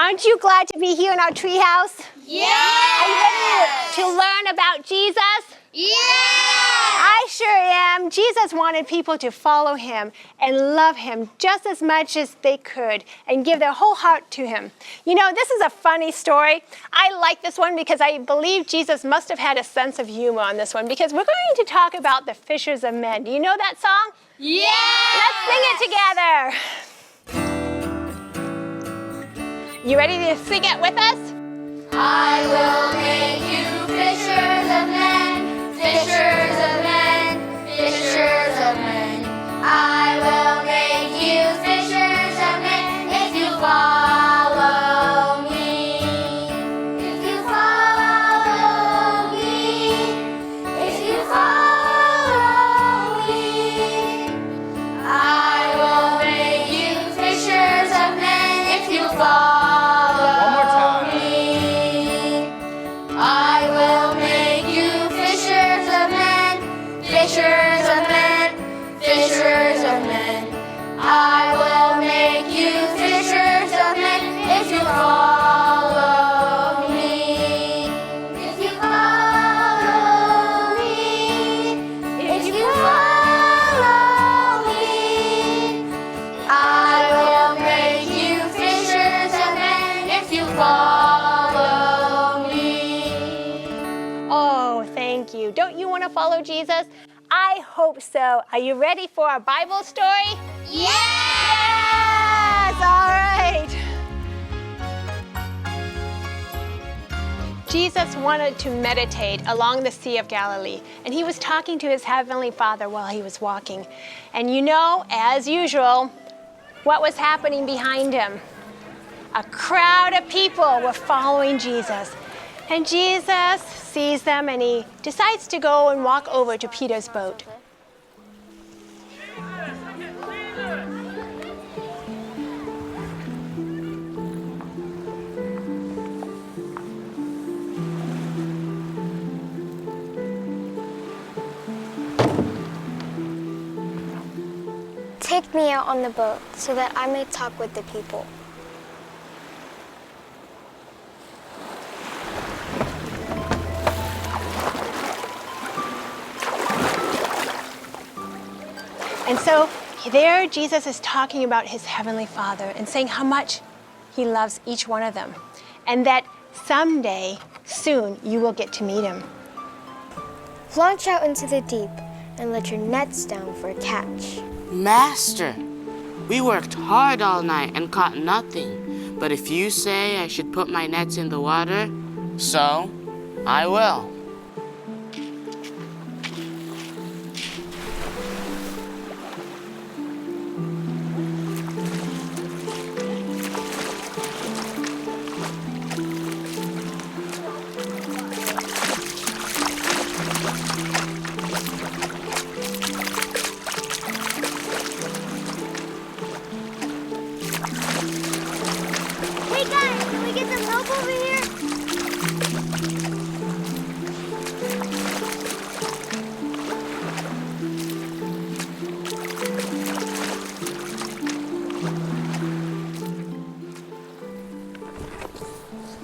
Aren't you glad to be here in our treehouse? Yes! Are you ready to learn about Jesus? Yes! I sure am. Jesus wanted people to follow him and love him just as much as they could and give their whole heart to him. You know, this is a funny story. I like this one because I believe Jesus must have had a sense of humor on this one because we're going to talk about the fishers of men. Do you know that song? Yes! Let's sing it together. You ready to sing it with us? I will make you fishers of men, fishers of men, fishers of men. I will make you fishers of men if you follow me. If you follow me, if you follow me. I will make you fishers of men if you follow me. I will make you fishers of men, fishers of men, fishers of men. I will make you fishers of men if you follow me. If you follow me, if you follow me. I will make you fishers of men if you follow me. Oh, thank you. Don't you want to follow Jesus? I hope so. Are you ready for our Bible story? Yes! Yes! All right. Jesus wanted to meditate along the Sea of Galilee, and he was talking to his heavenly Father while he was walking. And you know, as usual, what was happening behind him? A crowd of people were following Jesus. And Jesus sees them and he decides to go and walk over to Peter's boat. Take me out on the boat so that I may talk with the people. And so there Jesus is talking about his heavenly Father and saying how much he loves each one of them. And that someday, soon, you will get to meet him. Launch out into the deep and let your nets down for a catch. Master, we worked hard all night and caught nothing. But if you say I should put my nets in the water, so I will. Hey guys, can we get some help over here?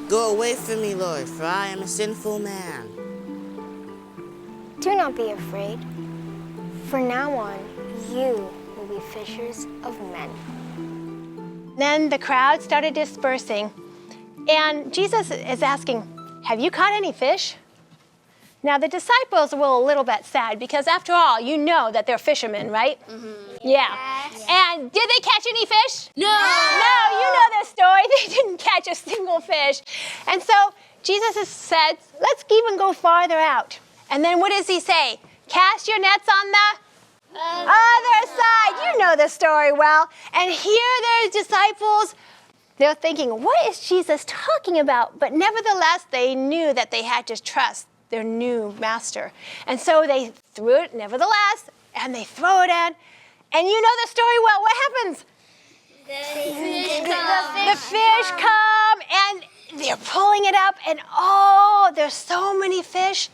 Go away from me, Lord, for I am a sinful man. Do not be afraid. From now on, you will be fishers of men. Then the crowd started dispersing, and Jesus is asking, have you caught any fish? Now the disciples were a little bit sad because after all, you know that they're fishermen, right? Mm-hmm. Yeah. Yes. And did they catch any fish? No! No, you know the story. They didn't catch a single fish. And so Jesus has said, let's even go farther out. And then what does he say? Cast your nets on the other side. You know the story well. And here their disciples, they're thinking, what is Jesus talking about? But nevertheless, they knew that they had to trust their new master. And so they threw it nevertheless, and they throw it in. And you know the story well. What happens? The fish come, and they're pulling it up, and oh, there's so many fish.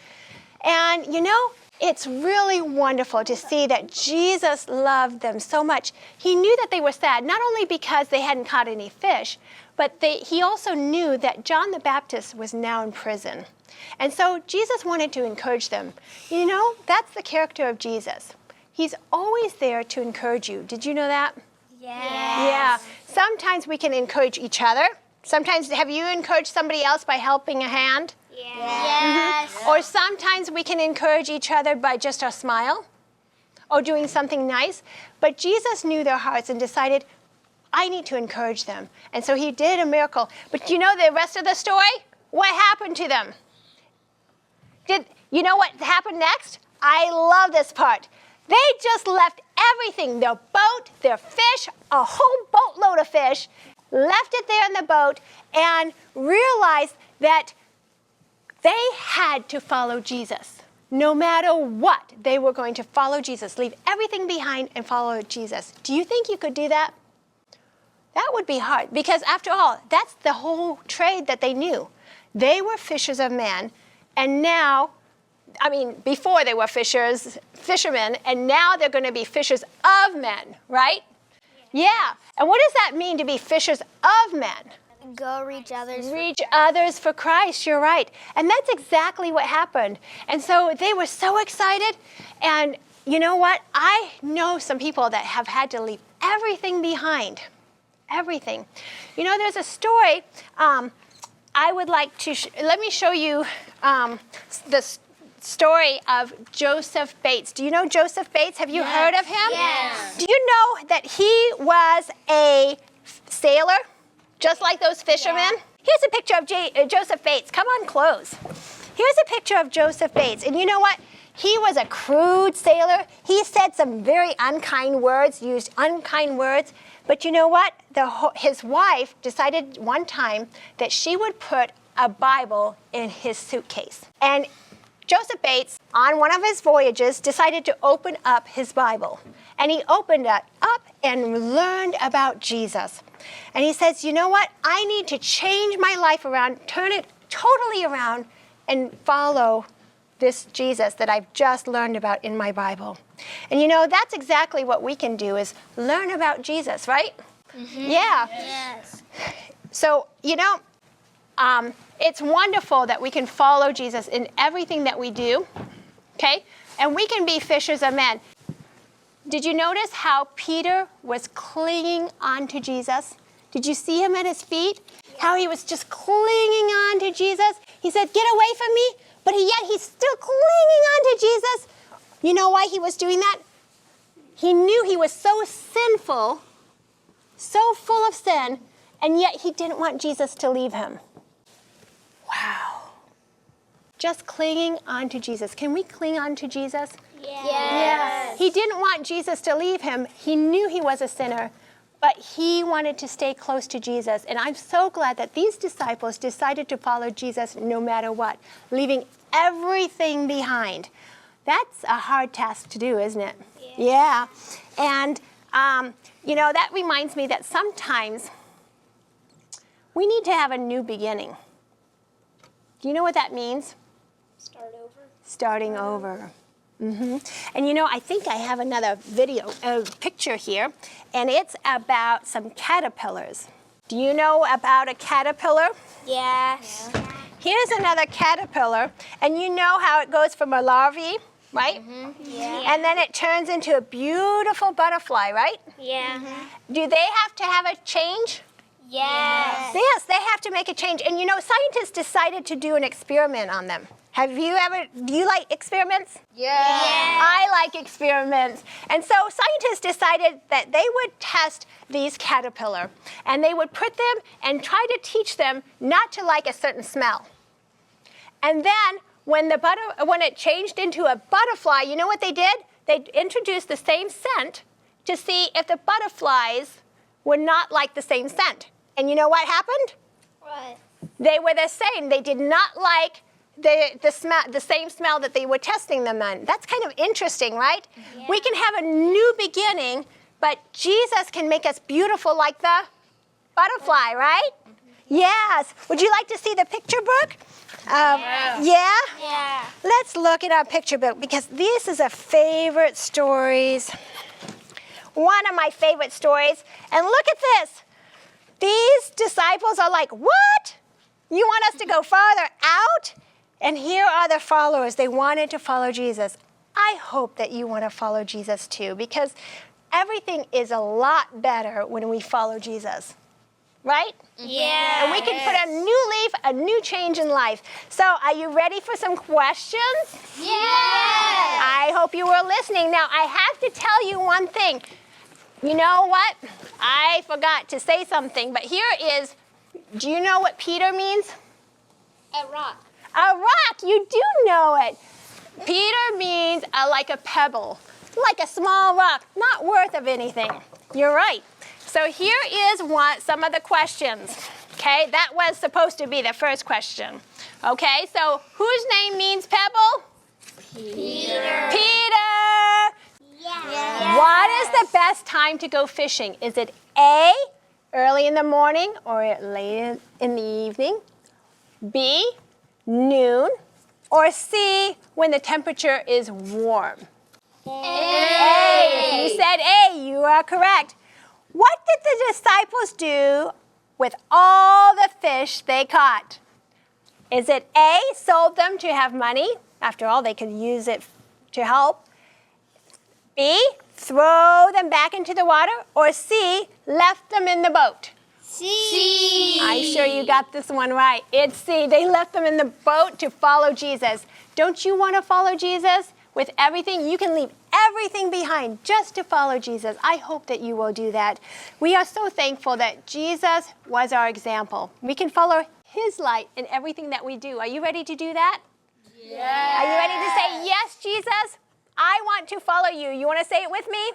And you know, it's really wonderful to see that Jesus loved them so much. He knew that they were sad, not only because they hadn't caught any fish, But he also knew that John the Baptist was now in prison. And so Jesus wanted to encourage them. You know, that's the character of Jesus. He's always there to encourage you. Did you know that? Yeah. Sometimes we can encourage each other. Sometimes, have you encouraged somebody else by helping a hand? Yes. Or sometimes we can encourage each other by just a smile or doing something nice. But Jesus knew their hearts and decided, I need to encourage them. And so he did a miracle. But you know the rest of the story? What happened to them? You know what happened next? I love this part. They just left everything, their boat, their fish, a whole boatload of fish, left it there in the boat and realized that they had to follow Jesus. No matter what, they were going to follow Jesus, leave everything behind and follow Jesus. Do you think you could do that? That would be hard because after all, that's the whole trade that they knew. They were fishers of men, and now, before they were fishermen, and now they're going to be fishers of men, right? Yeah. And what does that mean to be fishers of men? Go reach others. Reach others for Christ, you're right. And that's exactly what happened. And so they were so excited. And you know what? I know some people that have had to leave everything behind. Everything. You know, there's a story I would like to, let me show you the story of Joseph Bates. Do you know Joseph Bates? Have you heard of him? Yes. Do you know that he was a sailor, just like those fishermen? Here's a picture of Joseph Bates. Come on close. Here's a picture of Joseph Bates. And you know what? He was a crude sailor. He said some very unkind words, used unkind words. But you know what? His wife decided one time that she would put a Bible in his suitcase. And Joseph Bates, on one of his voyages, decided to open up his Bible. And he opened it up and learned about Jesus. And he says, you know what? I need to change my life around, turn it totally around, and follow this Jesus that I've just learned about in my Bible. And you know, that's exactly what we can do, is learn about Jesus, right? Mm-hmm. Yeah. Yes. So, you know, it's wonderful that we can follow Jesus in everything that we do, okay? And we can be fishers of men. Did you notice how Peter was clinging on to Jesus? Did you see him at his feet? How he was just clinging on to Jesus? He said, get away from me, but yet he's still clinging on to Jesus. You know why he was doing that? He knew he was so sinful, so full of sin, and yet he didn't want Jesus to leave him. Wow. Just clinging on to Jesus. Can we cling on to Jesus? Yes. He didn't want Jesus to leave him. He knew he was a sinner, but he wanted to stay close to Jesus. And I'm so glad that these disciples decided to follow Jesus no matter what, leaving everything behind. That's a hard task to do, isn't it? Yeah. And, you know, that reminds me that sometimes we need to have a new beginning. Do you know what that means? Start over. Starting over. Mm-hmm. And you know, I think I have another picture here, and it's about some caterpillars. Do you know about a caterpillar? Yes. Here's another caterpillar, and you know how it goes from a larvae, right? Mm-hmm. Yeah. And then it turns into a beautiful butterfly, right? Yeah. Mm-hmm. Do they have to have a change? Yes. Yes, they have to make a change. And you know, scientists decided to do an experiment on them. Do you like experiments? Yeah. I like experiments. And so scientists decided that they would test these caterpillar, and they would put them and try to teach them not to like a certain smell. And then when it changed into a butterfly, you know what they did? They introduced the same scent to see if the butterflies would not like the same scent. And you know what happened? What? They were the same. They did not like the same smell that they were testing them on. That's kind of interesting, right? Yeah. We can have a new beginning, but Jesus can make us beautiful like the butterfly, right? Yes. Would you like to see the picture book? Yeah? Yeah. Let's look at our picture book, because this is a favorite stories. One of my favorite stories. And look at this. These disciples are like, what? You want us to go farther out? And here are the followers. They wanted to follow Jesus. I hope that you want to follow Jesus too, because everything is a lot better when we follow Jesus. Right? Yeah. And we can put a new leaf, a new change in life. So are you ready for some questions? Yeah. I hope you were listening. Now, I have to tell you one thing. You know what? I forgot to say something, but here is, do you know what Peter means? A rock. A rock. You do know it. Peter means like a pebble, like a small rock, not worth of anything. You're right. So here is some of the questions. Okay, that was supposed to be the first question. Okay, so whose name means pebble? Peter. Peter. Yeah. What is the best time to go fishing? Is it A, early in the morning or late in the evening? B, noon? Or C, when the temperature is warm? A. If you said A, you are correct. What did the disciples do with all the fish they caught? Is it A, sold them to have money? After all, they could use it to help. B, throw them back into the water? Or C, left them in the boat? C. I'm sure you got this one right. It's C. They left them in the boat to follow Jesus. Don't you want to follow Jesus? With everything, you can leave everything behind just to follow Jesus. I hope that you will do that. We are so thankful that Jesus was our example. We can follow his light in everything that we do. Are you ready to do that? Yeah. Are you ready to say, yes, Jesus, I want to follow you? You want to say it with me?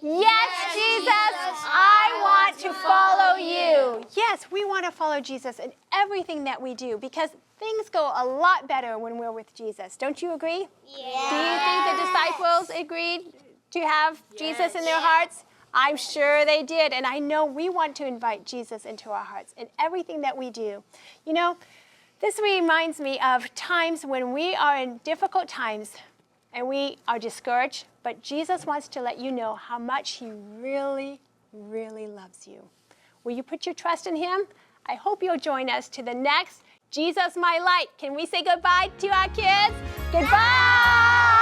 Yes, Jesus, I want to follow you. Yes, we want to follow Jesus in everything that we do because things go a lot better when we're with Jesus. Don't you agree? Yeah. Do you think the disciples agreed to have Jesus in their hearts? I'm sure they did, and I know we want to invite Jesus into our hearts in everything that we do. You know, this reminds me of times when we are in difficult times and we are discouraged, but Jesus wants to let you know how much he really, really loves you. Will you put your trust in him? I hope you'll join us to the next Jesus My Light. Can we say goodbye to our kids? Goodbye!